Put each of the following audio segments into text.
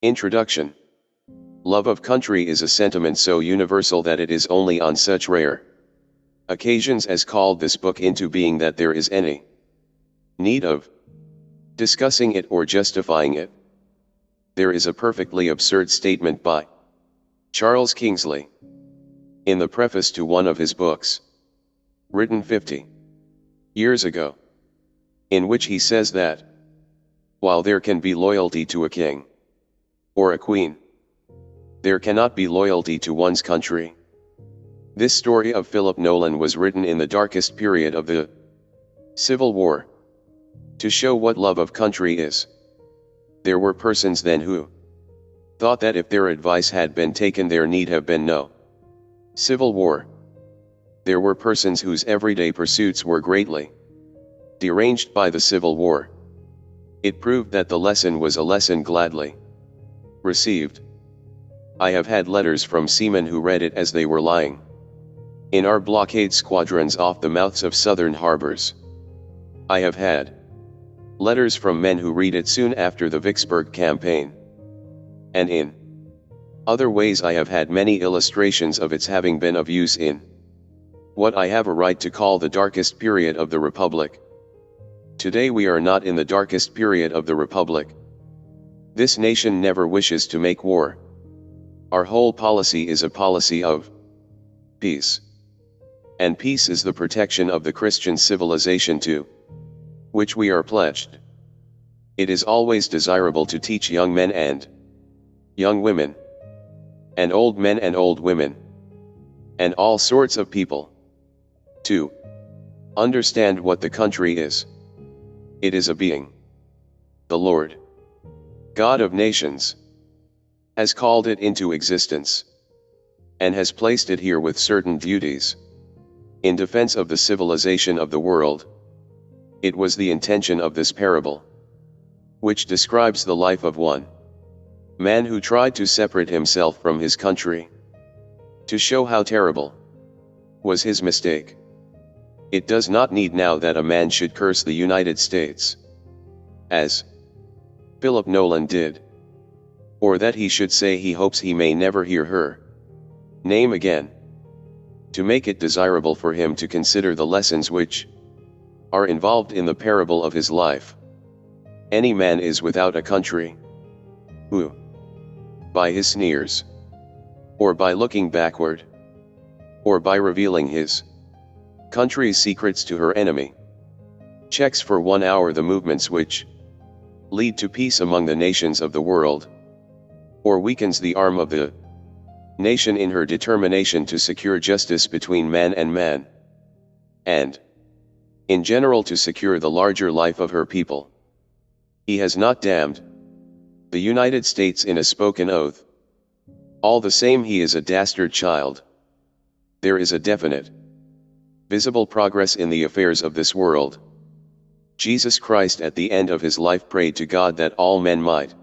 Introduction. Love of country is a sentiment so universal that it is only on such rare occasions as called this book into being that there is any need of discussing it or justifying it. There is a perfectly absurd statement by Charles Kingsley in the preface to one of his books, written 50 years ago, in which he says that, while there can be loyalty to a king or a queen, there cannot be loyalty to one's country. This story of Philip Nolan was written in the darkest period of the Civil War, to show what love of country is. There were persons then who thought that if their advice had been taken there need have been no Civil War. There were persons whose everyday pursuits were greatly deranged by the Civil War. It proved that the lesson was a lesson gladly received. I have had letters from seamen who read it as they were lying in our blockade squadrons off the mouths of southern harbors. I have had letters from men who read it soon after the Vicksburg campaign. And in other ways I have had many illustrations of its having been of use in what I have a right to call the darkest period of the Republic. Today we are not in the darkest period of the Republic. This nation never wishes to make war. Our whole policy is a policy of peace. And peace is the protection of the Christian civilization to which we are pledged. It is always desirable to teach young men and young women, and old men and old women, and all sorts of people, to understand what the country is. It is a being. The Lord, God of nations, has called it into existence, and has placed it here with certain duties, in defense of the civilization of the world. It was the intention of this parable, which describes the life of one man who tried to separate himself from his country, to show how terrible was his mistake. It does not need now that a man should curse the United States, as Philip Nolan did, or that he should say he hopes he may never hear her name again, to make it desirable for him to consider the lessons which are involved in the parable of his life. Any man is without a country who, by his sneers, or by looking backward, or by revealing his country's secrets to her enemy, checks for 1 hour the movements which lead to peace among the nations of the world, or weakens the arm of the nation in her determination to secure justice between man and man, and, in general, to secure the larger life of her people. He has not damned the United States in a spoken oath. All the same, he is a dastard child. There is a definite, visible progress in the affairs of this world. Jesus Christ at the end of his life prayed to God that all men might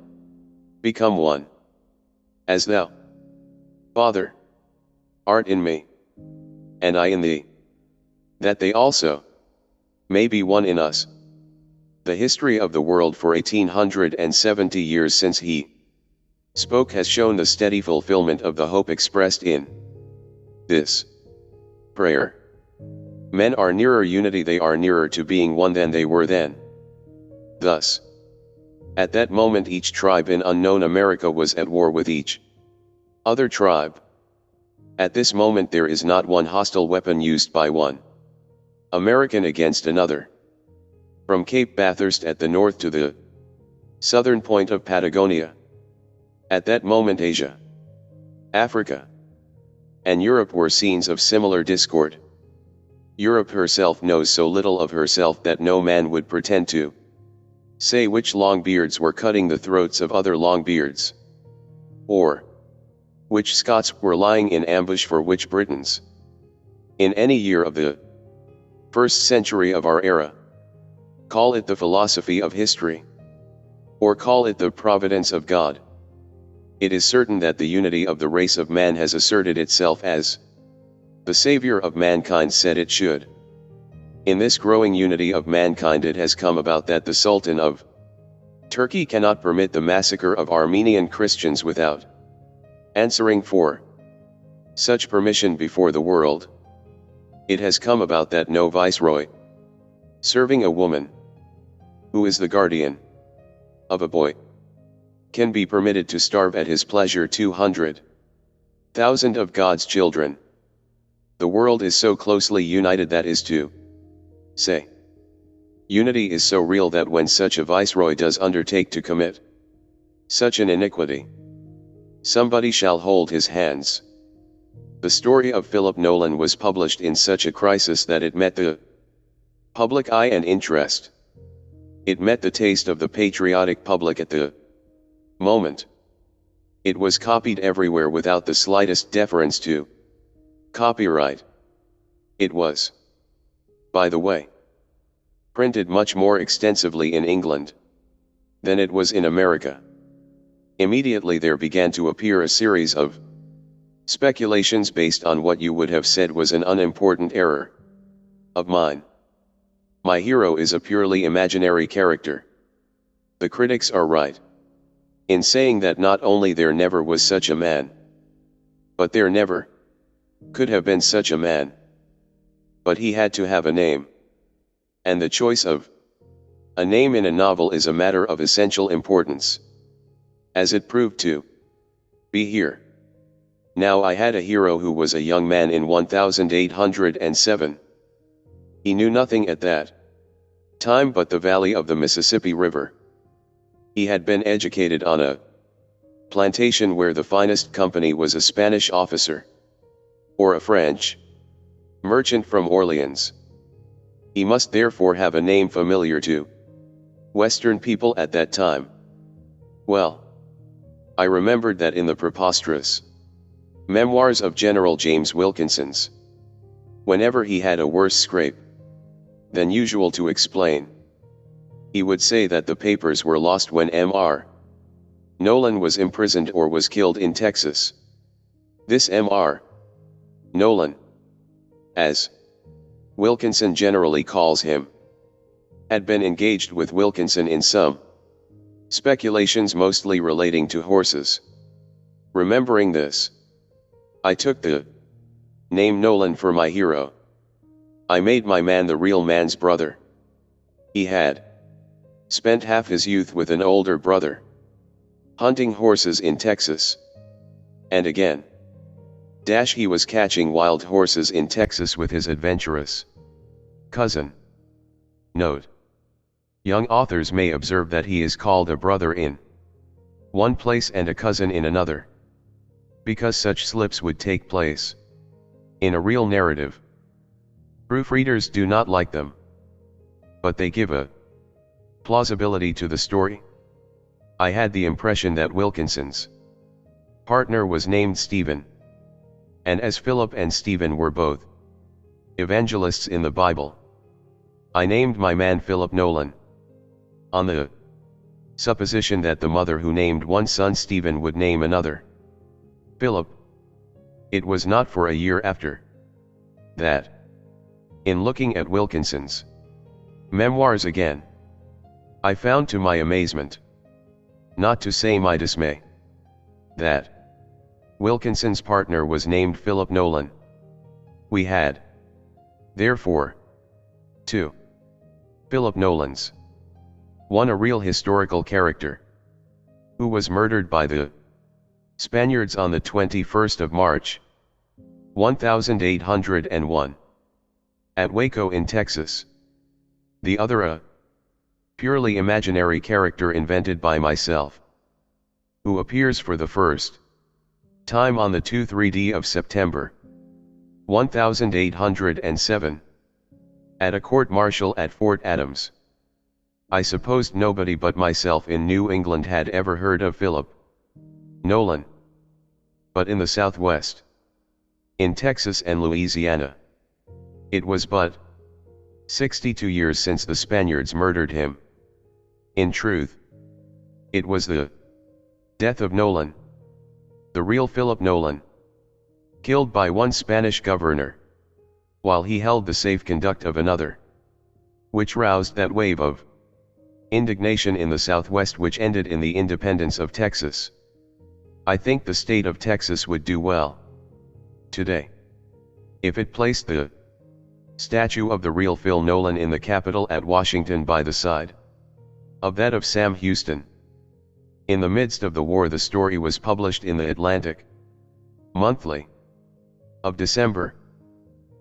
become one, as thou, Father, art in me, and I in thee, that they also may be one in us. The history of the world for 1870 years since he spoke has shown the steady fulfillment of the hope expressed in this prayer. Men are nearer unity, they are nearer to being one than they were then. Thus, at that moment each tribe in unknown America was at war with each other tribe. At this moment there is not one hostile weapon used by one American against another. From Cape Bathurst at the north to the southern point of Patagonia. At that moment Asia, Africa, and Europe were scenes of similar discord. Europe herself knows so little of herself that no man would pretend to say which Longbeards were cutting the throats of other Longbeards, or which Scots were lying in ambush for which Britons. In any year of the first century of our era, call it the philosophy of history, or call it the providence of God, it is certain that the unity of the race of man has asserted itself as the Savior of mankind said it should. In this growing unity of mankind it has come about that the Sultan of Turkey cannot permit the massacre of Armenian Christians without answering for such permission before the world. It has come about that no viceroy, serving a woman who is the guardian of a boy, can be permitted to starve at his pleasure 200,000 of God's children. The world is so closely united, that is to say, unity is so real that when such a viceroy does undertake to commit such an iniquity, somebody shall hold his hands. The story of Philip Nolan was published in such a crisis that it met the public eye and interest. It met the taste of the patriotic public at the moment. It was copied everywhere without the slightest deference to copyright. It was, by the way, printed much more extensively in England than it was in America. Immediately there began to appear a series of speculations based on what you would have said was an unimportant error of mine. My hero is a purely imaginary character. The critics are right in saying that not only there never was such a man, but there never could have been such a man. But he had to have a name. And the choice of a name in a novel is a matter of essential importance, as it proved to be here. Now I had a hero who was a young man in 1807. He knew nothing at that time but the valley of the Mississippi River. He had been educated on a plantation where the finest company was a Spanish officer, or a French merchant from Orleans. He must therefore have a name familiar to Western people at that time. Well, I remembered that in the preposterous memoirs of General James Wilkinson's, whenever he had a worse scrape than usual to explain, he would say that the papers were lost when M.R. Nolan was imprisoned or was killed in Texas. This M.R. Nolan, as Wilkinson generally calls him, had been engaged with Wilkinson in some speculations mostly relating to horses. Remembering this, I took the name Nolan for my hero. I made my man the real man's brother. He had spent half his youth with an older brother, hunting horses in Texas. And again, he was catching wild horses in Texas with his adventurous cousin. Note: young authors may observe that he is called a brother in one place and a cousin in another, because such slips would take place in a real narrative. Proofreaders do not like them, but they give a plausibility to the story. I had the impression that Wilkinson's partner was named Stephen, and as Philip and Stephen were both evangelists in the Bible, I named my man Philip Nolan, on the supposition that the mother who named one son Stephen would name another Philip. It was not for a year after that, in looking at Wilkinson's memoirs again, I found to my amazement, not to say my dismay, that Wilkinson's partner was named Philip Nolan. We had, therefore, two Philip Nolans. One a real historical character, who was murdered by the Spaniards on the 21st of March, 1801, at Waco in Texas. The other a purely imaginary character invented by myself, who appears for the first time on the 2-3d of September, 1807, at a court-martial at Fort Adams. I supposed nobody but myself in New England had ever heard of Philip Nolan. But in the Southwest, in Texas and Louisiana, it was but 62 years since the Spaniards murdered him. In truth, it was the death of Nolan, the real Philip Nolan, killed by one Spanish governor, while he held the safe conduct of another, which roused that wave of Indignation in the Southwest, which ended in the independence of Texas. I think the state of Texas would do well today if it placed the statue of the real Phil Nolan in the Capitol at Washington by the side of that of Sam Houston. In the midst of the war, the story was published in the Atlantic Monthly of December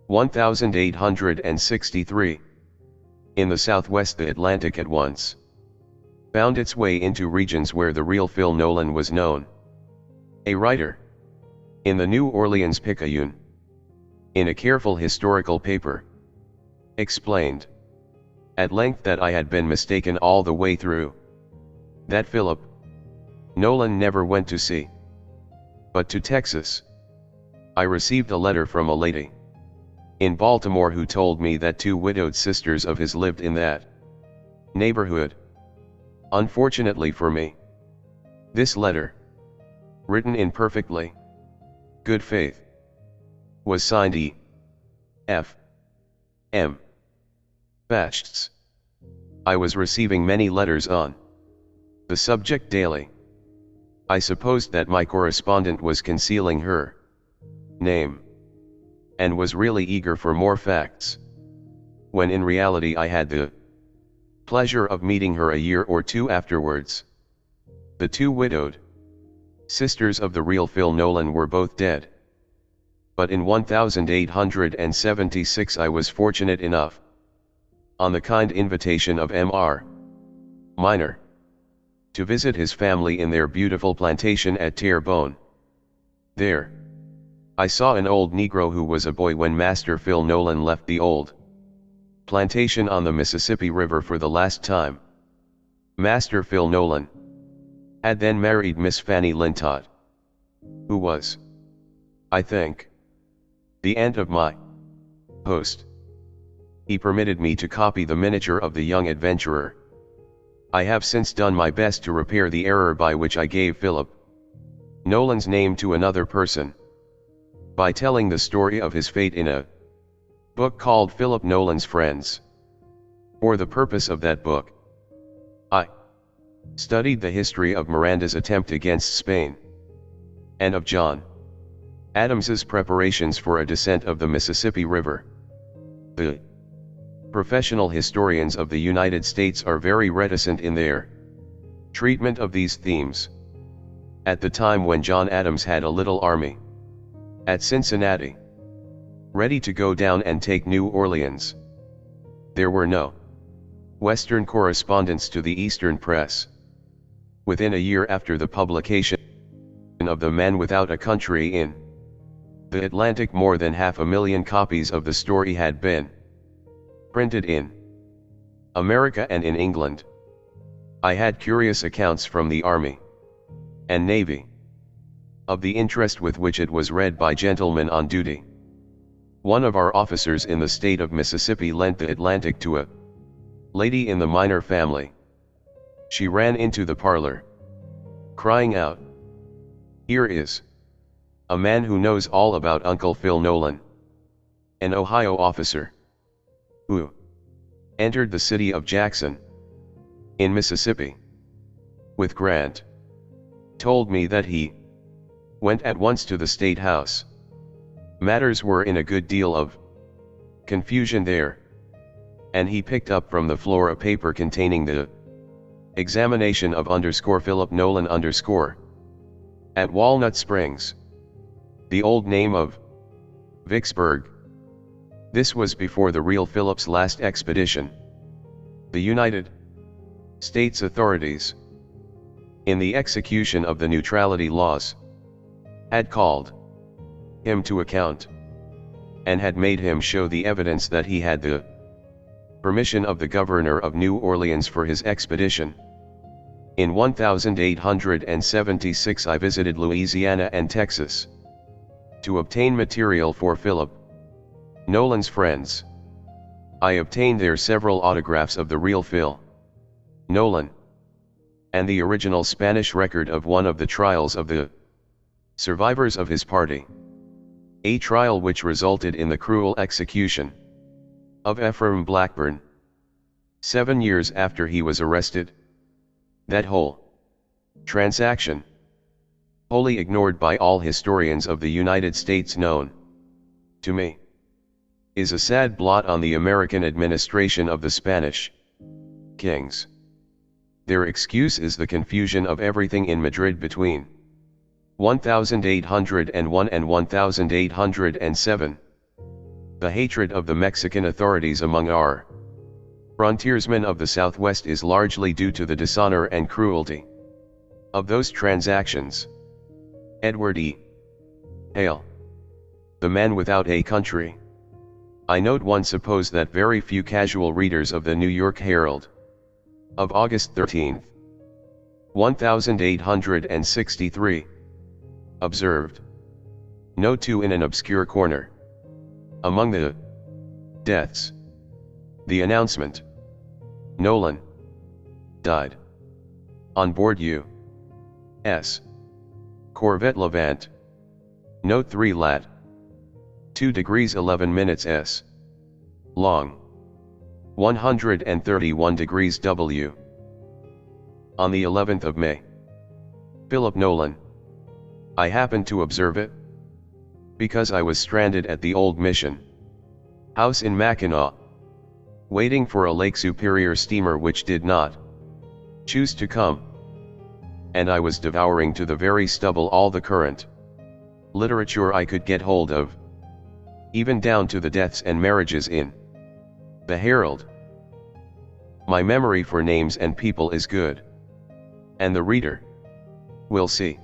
1863. In the Southwest, the Atlantic at once found its way into regions where the real Phil Nolan was known. A writer in the New Orleans Picayune, in a careful historical paper, explained at length that I had been mistaken all the way through, that Philip Nolan never went to sea, but to Texas. I received a letter from a lady in Baltimore who told me that 2 widowed sisters of his lived in that neighborhood. Unfortunately for me, this letter, written in perfectly good faith, was signed E. F. M. Bachts. I was receiving many letters on the subject daily. I supposed that my correspondent was concealing her name, and was really eager for more facts, when in reality I had the pleasure of meeting her a year or 2 afterwards. The 2 widowed sisters of the real Phil Nolan were both dead. But in 1876 I was fortunate enough, on the kind invitation of M.R. Minor, to visit his family in their beautiful plantation at Terrebonne. There, I saw an old Negro who was a boy when Master Phil Nolan left the old plantation on the Mississippi River for the last time. Master Phil Nolan had then married Miss Fanny Lintott, who was, I think, the aunt of my host. He permitted me to copy the miniature of the young adventurer. I have since done my best to repair the error by which I gave Philip Nolan's name to another person, by telling the story of his fate in a book called Philip Nolan's Friends. For the purpose of that book, I studied the history of Miranda's attempt against Spain, and of John Adams's preparations for a descent of the Mississippi River. The professional historians of the United States are very reticent in their treatment of these themes. At the time when John Adams had a little army at Cincinnati, ready to go down and take New Orleans, there were no Western correspondents to the Eastern press. Within a year after the publication of The Man Without a Country in the Atlantic, more than 500,000 copies of the story had been printed in America and in England. I had curious accounts from the Army and Navy of the interest with which it was read by gentlemen on duty. One of our officers in the state of Mississippi lent the Atlantic to a lady in the Minor family. She ran into the parlor, crying out, "Here is a man who knows all about Uncle Phil Nolan, an Ohio officer, who entered the city of Jackson, in Mississippi, with Grant. Told me that he went at once to the State House. Matters were in a good deal of confusion there, and he picked up from the floor a paper containing the examination of Philip Nolan at Walnut Springs, the old name of Vicksburg. This was before the real Philip's last expedition. The United States authorities, in the execution of the neutrality laws, had called him to account, and had made him show the evidence that he had the permission of the governor of New Orleans for his expedition. In 1876 I visited Louisiana and Texas to obtain material for Philip Nolan's Friends. I obtained there several autographs of the real Phil Nolan, and the original Spanish record of one of the trials of the survivors of his party, a trial which resulted in the cruel execution of Ephraim Blackburn. 7 years after he was arrested. That whole transaction, wholly ignored by all historians of the United States known to me, is a sad blot on the American administration of the Spanish kings. Their excuse is the confusion of everything in Madrid between 1801 and 1807. The hatred of the Mexican authorities among our frontiersmen of the Southwest is largely due to the dishonor and cruelty of those transactions. Edward E. Hale, The Man Without a Country. I note one suppose that very few casual readers of the New York Herald of August 13, 1863, observed, Note 2 in an obscure corner. Among the deaths, the announcement, Nolan died on board U.S. Corvette Levant. Note 3 lat. 2 degrees 11 minutes S. Long. 131 degrees W. On the 11th of May. Philip Nolan. I happened to observe it because I was stranded at the old mission house in Mackinac, waiting for a Lake Superior steamer which did not choose to come, and I was devouring to the very stubble all the current literature I could get hold of, even down to the deaths and marriages in the Herald. My memory for names and people is good, and the reader will see,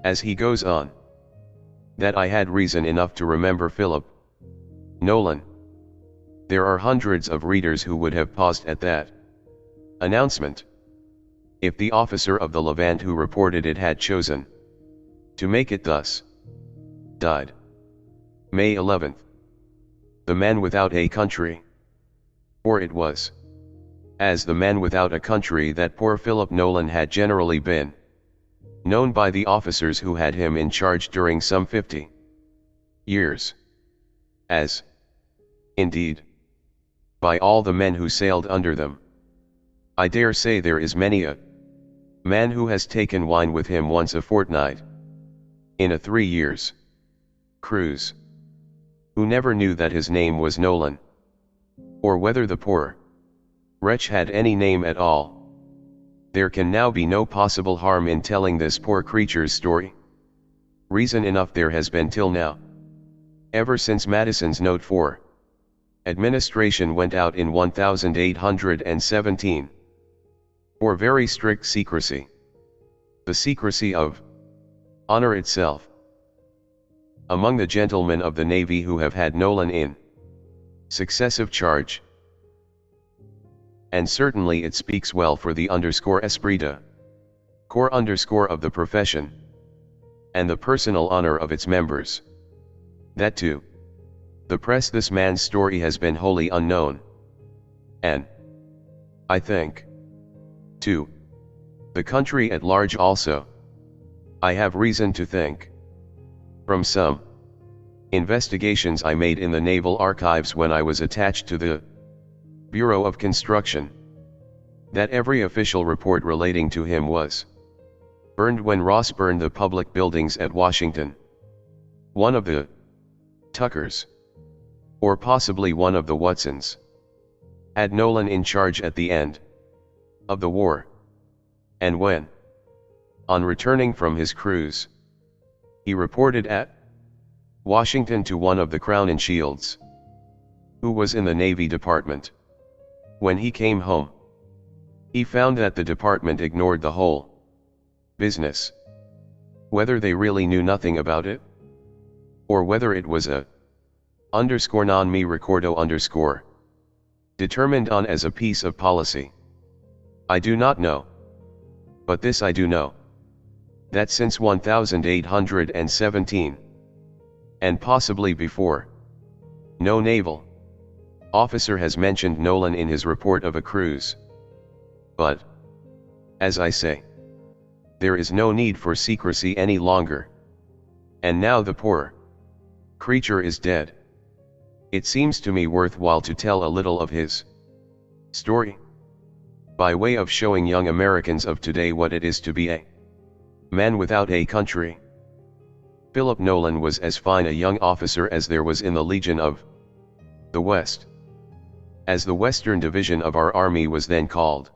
as he goes on, that I had reason enough to remember Philip Nolan. There are hundreds of readers who would have paused at that announcement, if the officer of the Levant who reported it had chosen to make it thus: died May 11th. The Man Without a Country. For it was as the man without a country that poor Philip Nolan had generally been known by the officers who had him in charge during some 50 years, as, indeed, by all the men who sailed under them. I dare say there is many a man who has taken wine with him once a fortnight, in a 3 years' cruise, who never knew that his name was Nolan, or whether the poor wretch had any name at all. There can now be no possible harm in telling this poor creature's story. Reason enough there has been till now, ever since Madison's Note 4 administration went out in 1817, for very strict secrecy, the secrecy of honor itself. Among the gentlemen of the Navy who have had Nolan in successive charge, and certainly it speaks well for the esprit de corps of the profession, and the personal honor of its members, that to the press this man's story has been wholly unknown, and, I think, to the country at large also. I have reason to think, from some investigations I made in the Naval Archives when I was attached to the Bureau of Construction, that every official report relating to him was burned when Ross burned the public buildings at Washington. One of the Tuckers, or possibly one of the Watsons, had Nolan in charge at the end of the war, and when, on returning from his cruise, he reported at Washington to one of the Crown and Shields, who was in the Navy Department, when he came home, he found that the department ignored the whole business. Whether they really knew nothing about it, or whether it was a non me recordo determined on as a piece of policy, I do not know. But this I do know, that since 1817, and possibly before, no naval officer has mentioned Nolan in his report of a cruise. But, as I say, there is no need for secrecy any longer. And now the poor creature is dead, it seems to me worthwhile to tell a little of his Story. By way of showing young Americans of today what it is to be a man without a country. Philip Nolan was as fine a young officer as there was in the Legion of the West, as the Western Division of our army was then called.